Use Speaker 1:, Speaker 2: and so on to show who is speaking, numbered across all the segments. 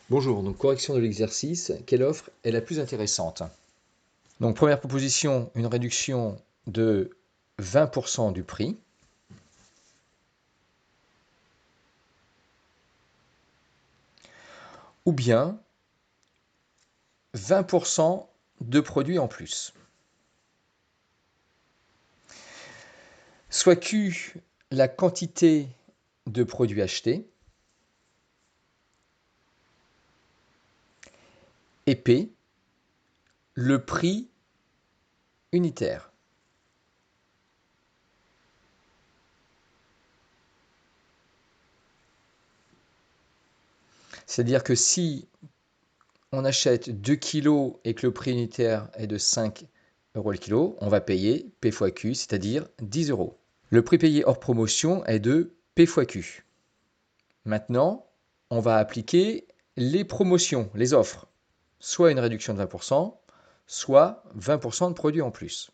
Speaker 1: Bonjour, donc correction de l'exercice, quelle offre est la plus intéressante? Donc première proposition, une réduction de 20% du prix. Ou bien 20% de produits en plus. Soit Q la quantité de produits achetés et P le prix unitaire. C'est-à-dire que si on achète 2 kg et que le prix unitaire est de 5 euros le kilo, on va payer P fois Q, c'est-à-dire 10 euros. Le prix payé hors promotion est de P fois Q. Maintenant, on va appliquer les promotions, les offres. Soit une réduction de 20%, soit 20% de produits en plus.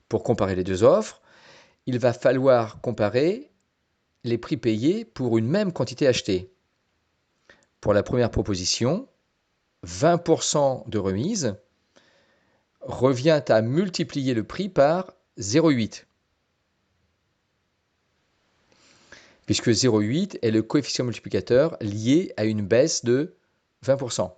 Speaker 1: Pour comparer les deux offres, il va falloir comparer les prix payés pour une même quantité achetée. Pour la première proposition, 20% de remise revient à multiplier le prix par 0,8. Puisque 0,8 est le coefficient multiplicateur lié à une baisse de 20%.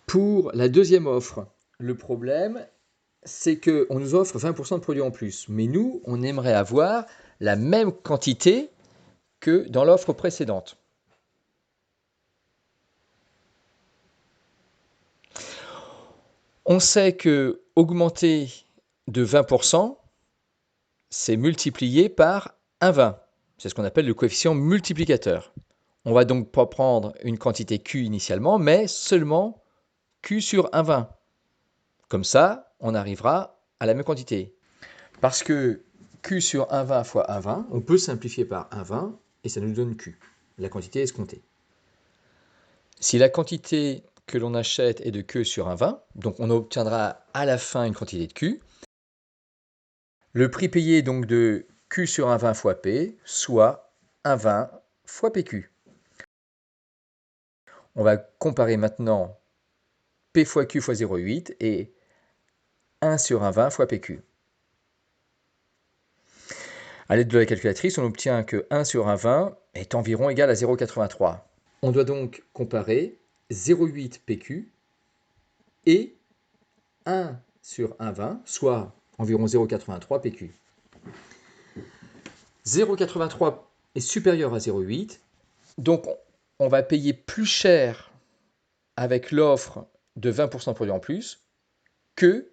Speaker 1: Pour la deuxième offre, le problème, c'est qu'on nous offre 20% de produits en plus. Mais nous, on aimerait avoir la même quantité que dans l'offre précédente. On sait que augmenter de 20%, c'est multiplier par 1,20. C'est ce qu'on appelle le coefficient multiplicateur. On va donc pas prendre une quantité Q initialement, mais seulement Q sur 1,20. Comme ça, on arrivera à la même quantité. Parce que Q sur 1,20 fois 1,20, on peut simplifier par 1,20 et ça nous donne Q, la quantité escomptée. Si la quantité que l'on achète est de Q sur 1,20, donc on obtiendra à la fin une quantité de Q. Le prix payé est donc de Q sur 1,20 fois P, soit 1,20 fois PQ. On va comparer maintenant P fois Q fois 0,8 et 1 sur 1,20 fois PQ. À l'aide de la calculatrice, on obtient que 1 sur 1,20 est environ égal à 0,83. On doit donc comparer 0,8 PQ et 1 sur 1,20, soit environ 0,83 PQ. 0,83 est supérieur à 0,8, donc on va payer plus cher avec l'offre de 20% de produits en plus que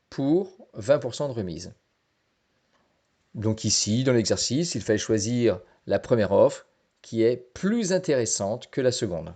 Speaker 1: pour 20% de remise. Donc ici, dans l'exercice, il fallait choisir la première offre qui est plus intéressante que la seconde.